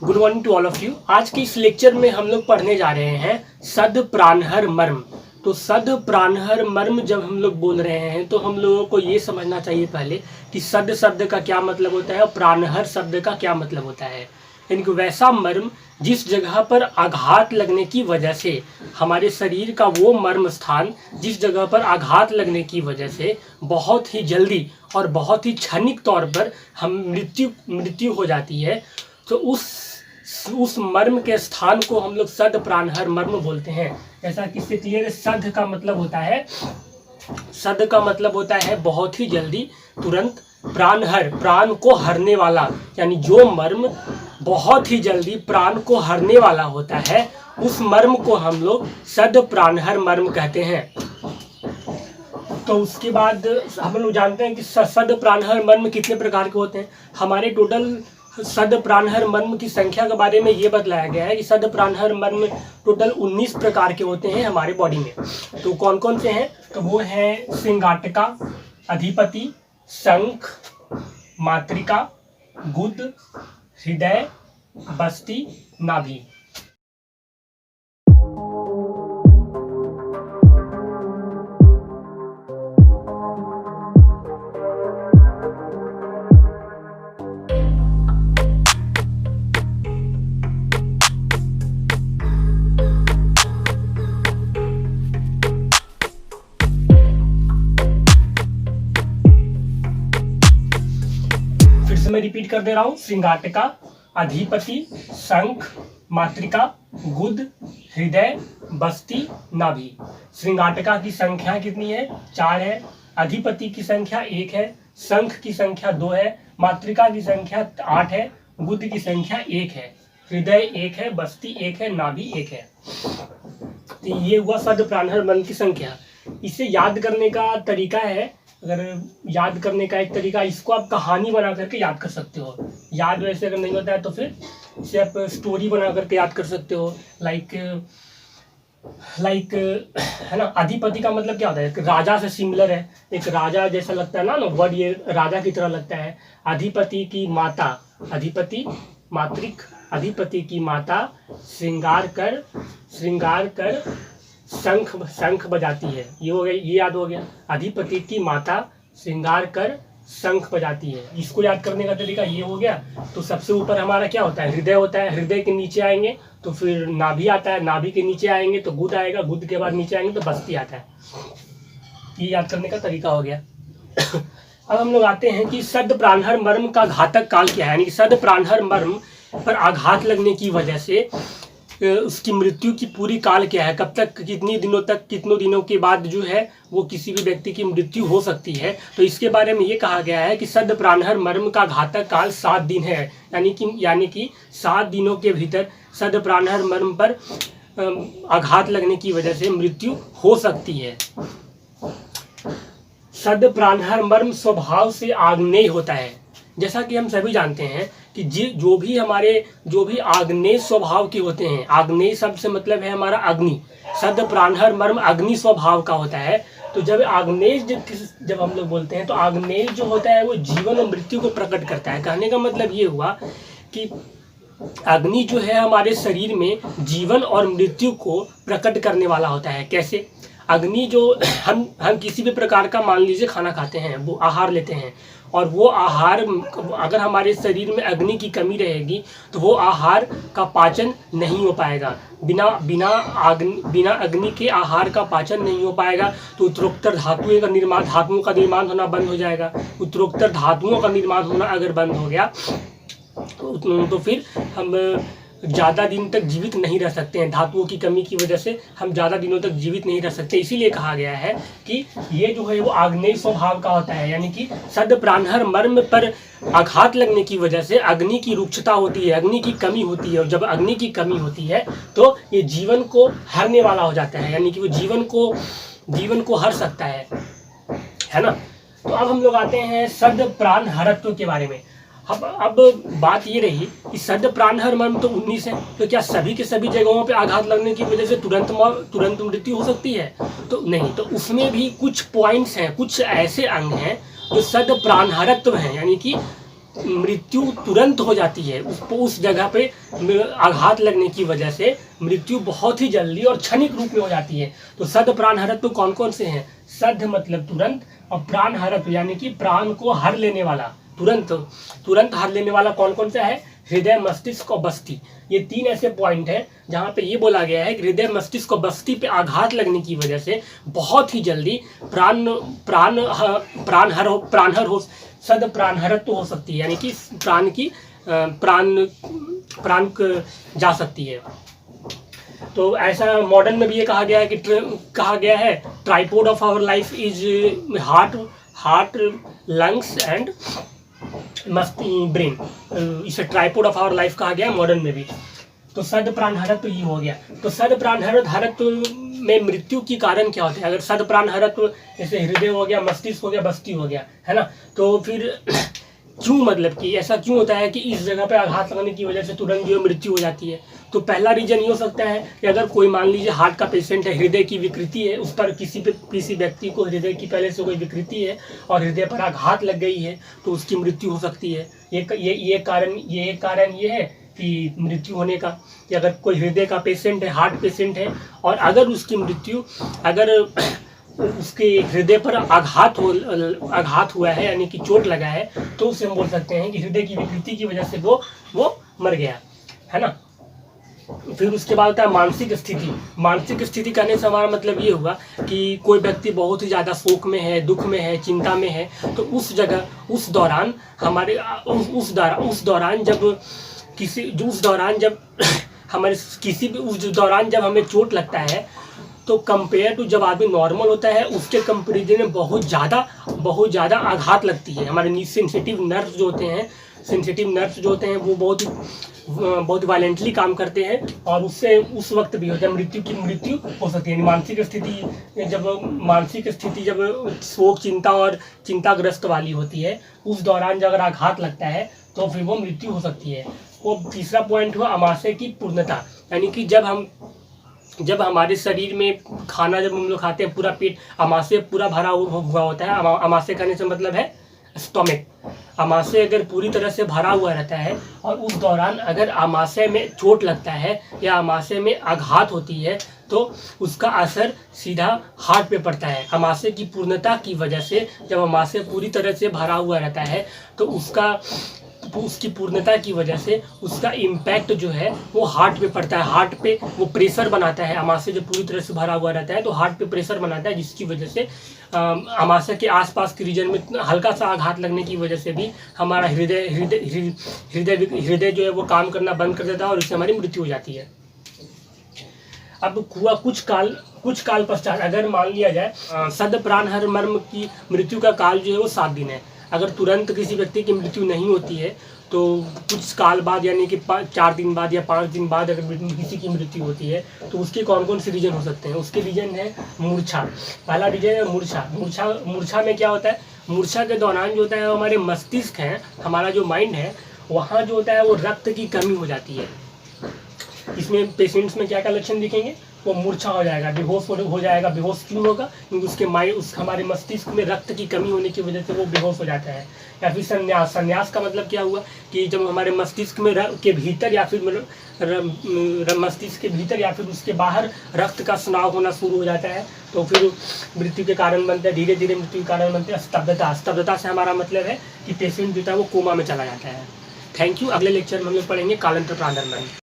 Good morning to all of you. आज के इस लेक्चर में हम लोग पढ़ने जा रहे हैं सद प्राणहर मर्म। तो सद प्राणहर मर्म जब हम लोग बोल रहे हैं तो हम लोगों को ये समझना चाहिए पहले कि सद शब्द का क्या मतलब होता है और प्राणहर शब्द का क्या मतलब होता है। इनको वैसा मर्म जिस जगह पर आघात लगने की वजह से हमारे शरीर का वो मर्म स्थान जिस जगह पर आघात लगने की वजह से बहुत ही जल्दी और बहुत ही क्षणिक तौर पर हम मृत्यु हो जाती है, तो उस मर्म के स्थान को हम लोग सद प्राणहर मर्म बोलते हैं। ऐसा किससे क्लियर है? सद का मतलब होता है, सद का मतलब होता है बहुत ही जल्दी, तुरंत। प्राणहर, प्राण को हरने वाला, यानी जो मर्म बहुत ही जल्दी प्राण को हरने वाला होता है उस मर्म को हम लोग सद प्राणहर मर्म कहते हैं। तो उसके बाद हम लोग जानते हैं कि सद प्राणहर मर्म कितने प्रकार के होते हैं। हमारे टोटल सद प्राणहर मर्म की संख्या के बारे में ये बतलाया गया है कि सद प्राणहर मर्म टोटल 19 प्रकार के होते हैं हमारे बॉडी में। तो कौन कौन से हैं? तो वो है सिंगाटका, अधिपति, शंख, मातृका, गुद, हृदय, बस्ती, नाभि। मैं रिपीट कर दे रहा हूं। सिंगाटका, अधिपति, शंख, मातृका, गुद, हृदय, बस्ती, नाभि। सिंगाटका की संख्या कितनी है? 4 है। अधिपति की संख्या 1 है। शंख की संख्या 2 है। मातृका की संख्या 8 है। गुद की संख्या 1 है। हृदय 1 है। बस्ती 1 है। नाभि 1 है। तो ये हुआ सद प्राणहर मर्म की संख्या। इसे याद करने का तरीका है, अगर याद करने का एक तरीका, इसको आप कहानी बना करके याद कर सकते हो। याद वैसे अगर नहीं होता है तो फिर इसे आप स्टोरी बना करके याद कर सकते हो। लाइक है ना। अधिपति का मतलब क्या होता है? राजा से सिमिलर है, एक राजा जैसा लगता है ना वर्ड, ये राजा की तरह लगता है। अधिपति की माता, अधिपति मातृक, अधिपति की माता श्रृंगार कर शंख बजाती है। ये हो गया, ये याद हो गया। अधिपति की माता श्रृंगार कर शंख बजाती है। इसको याद करने का तरीका ये हो गया। तो सबसे ऊपर हमारा क्या होता है? हृदय होता है। हृदय के नीचे आएंगे तो फिर नाभि आता है। नाभि के नीचे आएंगे तो गुद आएगा। गुद के बाद नीचे आएंगे तो बस्ती आता है। ये याद करने का तरीका हो गया। अब हम लोग आते हैं कि सद प्राणहर मर्म का घातक काल क्या है। यानी कि सद प्राणहर मर्म पर आघात लगने की वजह से उसकी मृत्यु की पूरी काल क्या है, कब तक, कितनों दिनों के बाद जो है वो किसी भी व्यक्ति की मृत्यु हो सकती है। तो इसके बारे में ये कहा गया है कि सद प्राणहर मर्म का घातक काल 7 दिन है। यानी कि 7 दिनों के भीतर सद प्राणहर मर्म पर आघात लगने की वजह से मृत्यु हो सकती है। सद प्राणहर मर्म स्वभाव से आग्नेय होता है। जैसा कि हम सभी जानते हैं कि जो भी आग्नेय स्वभाव के होते हैं, आग्नेय शब्द से मतलब है हमारा अग्नि। सद प्राणहर मर्म अग्नि स्वभाव का होता है। तो जब आग्नेय जब हम लोग बोलते हैं तो आग्नेय जो होता है वो जीवन और मृत्यु को प्रकट करता है। कहने का मतलब ये हुआ कि अग्नि जो है हमारे शरीर में जीवन और मृत्यु को प्रकट करने वाला होता है। कैसे? अग्नि जो हम किसी भी प्रकार का, मान लीजिए खाना खाते हैं, वो आहार लेते हैं, और वो आहार अगर हमारे शरीर में अग्नि की कमी रहेगी तो वो आहार का पाचन नहीं हो पाएगा। बिना अग्नि के आहार का पाचन नहीं हो पाएगा। तो उत्तरोत्तर धातुओं का निर्माण होना बंद हो जाएगा। उत्तरोत्तर धातुओं का निर्माण होना अगर बंद हो गया तो फिर हम ज़्यादा दिन तक जीवित नहीं रह सकते हैं। धातुओं की कमी की वजह से हम ज़्यादा दिनों तक जीवित नहीं रह सकते। इसीलिए कहा गया है कि ये जो है वो आग्नेय स्वभाव का होता है। यानी कि सद प्राणहर मर्म पर आघात लगने की वजह से अग्नि की रुक्षता होती है, अग्नि की कमी होती है। और जब अग्नि की कमी होती है तो ये जीवन को हरने वाला हो जाता है। यानी कि वो जीवन को हर सकता है ना। तो अब हम लोग आते हैं सद प्राण हरत्व के बारे में। अब बात ये रही कि सद प्राणहर मर्म तो 19 है, तो क्या सभी के सभी जगहों पे आघात लगने की वजह से तुरंत मृत्यु हो सकती है? तो नहीं, तो उसमें भी कुछ पॉइंट्स हैं, कुछ ऐसे अंग हैं जो सद प्राणहरत्व हैं, यानी कि मृत्यु तुरंत हो जाती है, उस जगह पे आघात लगने की वजह से मृत्यु बहुत ही जल्दी और क्षणिक रूप में हो जाती है। तो सद प्राणहरत्व कौन कौन से हैं? सद मतलब तुरंत, और प्राणहरत्व यानी कि प्राण को हर लेने वाला, तुरंत हर लेने वाला कौन कौन सा है? हृदय, मस्तिष्क और बस्ती। ये 3 ऐसे पॉइंट हैं जहाँ पे ये बोला गया है कि हृदय, मस्तिष्क और बस्ती पे आघात लगने की वजह से बहुत ही जल्दी प्राणहर हो, सद प्राणहरत्व हो सकती है, यानी कि प्राण जा सकती है। तो ऐसा मॉडर्न में भी ये कहा गया है tripod of our life is heart, lungs and brain. इसे ट्राइपोड ऑफ आवर लाइफ कहा गया है मॉडर्न में भी। तो सद प्राणहरत्व ये हो गया। तो सद प्राणहरत्व में मृत्यु की कारण क्या होते हैं? अगर सद प्राणहरत्व जैसे हृदय हो गया, मस्तिष्क हो गया, बस्ती हो गया, है ना, तो फिर क्यों, मतलब कि ऐसा क्यों होता है कि इस जगह पे आघात लगने की वजह से तुरंत जो मृत्यु हो जाती है? तो पहला रीजन ये हो सकता है कि अगर कोई मान लीजिए हार्ट का पेशेंट है, हृदय की विकृति है, उस पर किसी व्यक्ति को हृदय की पहले से कोई विकृति है और हृदय पर आघात लग गई है, तो उसकी मृत्यु हो सकती है। ये कारण ये है कि मृत्यु होने का, कि अगर कोई हृदय का पेशेंट है, हार्ट पेशेंट है, और अगर उसकी मृत्यु उसके हृदय पर आघात हुआ है, यानी कि चोट लगा है, तो उसे हम बोल सकते हैं कि हृदय की विकृति की वजह से वो मर गया, है ना। फिर उसके बाद होता है मानसिक स्थिति। मानसिक स्थिति कहने से हमारा मतलब ये हुआ कि कोई व्यक्ति बहुत ही ज़्यादा शोक में है, दुख में है, चिंता में है, तो उस दौरान जब हमें चोट लगता है, तो कंपेयर टू जब आदमी नॉर्मल होता है, उसके कंपेरिजन में बहुत ज़्यादा आघात लगती है। हमारे सेंसिटिव नर्व्स जो होते हैं वो बहुत वायलेंटली काम करते हैं, और उससे उस वक्त भी होता है मृत्यु हो सकती है। मानसिक स्थिति जब शोक, चिंता और चिंताग्रस्त वाली होती है, उस दौरान जब अगर आघात लगता है तो फिर वो मृत्यु हो सकती है। वो तीसरा पॉइंट हुआ आमाशय की पूर्णता, यानी कि जब हमारे शरीर में खाना जब हम लोग खाते हैं, पूरा पेट आमाशय पूरा भरा हुआ होता है। आमाशय कहने से मतलब है स्टोमक। आमाशय अगर पूरी तरह से भरा हुआ रहता है और उस दौरान अगर आमाशय में चोट लगता है या आमाशय में आघात होती है, तो उसका असर सीधा हार्ट पे पड़ता है। आमाशय की पूर्णता की वजह से जब आमाशय पूरी तरह से भरा हुआ रहता है, तो उसकी पूर्णता की वजह से उसका इम्पैक्ट जो है वो हार्ट पे पड़ता है। हार्ट पे वो प्रेशर बनाता है। आमाशय जब पूरी तरह से भरा हुआ रहता है तो हार्ट पे प्रेशर बनाता है, जिसकी वजह से आमाशय के आसपास के रीजन में हल्का सा आघात लगने की वजह से भी हमारा हृदय जो है वो काम करना बंद कर देता है और इससे हमारी मृत्यु हो जाती है। अब हुआ कुछ काल पश्चात, अगर मान लिया जाए सद प्राणहर मर्म की मृत्यु का काल जो है वो 7 दिन है। अगर तुरंत किसी व्यक्ति की मृत्यु नहीं होती है तो कुछ काल बाद, यानी कि 4 दिन बाद या 5 दिन बाद अगर किसी की मृत्यु होती है, तो उसके कौन कौन से रीजन हो सकते हैं? उसके रीजन है मूर्छा। पहला रीजन है मूर्छा में क्या होता है? मूर्छा के दौरान जो होता है हमारे मस्तिष्क है, हमारा जो माइंड है, वहाँ जो होता है वो रक्त की कमी हो जाती है। इसमें पेशेंट्स में क्या क्या लक्षण दिखेंगे? वो मूर्छा हो जाएगा, बेहोश हो जाएगा। बेहोश क्यों होगा? क्योंकि हमारे मस्तिष्क में रक्त की कमी होने की वजह से वो बेहोश हो जाता है। या फिर संन्यास का मतलब क्या हुआ कि जब हमारे मस्तिष्क में के भीतर या फिर मस्तिष्क के भीतर या फिर उसके बाहर रक्त का स्राव होना शुरू हो जाता है, तो फिर मृत्यु के कारण बनता है। धीरे धीरे मृत्यु के कारण बनते हैं स्तब्धता से हमारा मतलब है कि पेशेंट जो है वो कोमा में चला जाता है। Thank you. अगले लेक्चर में हम लोग पढ़ेंगे कालांतर प्राणहर मर्म।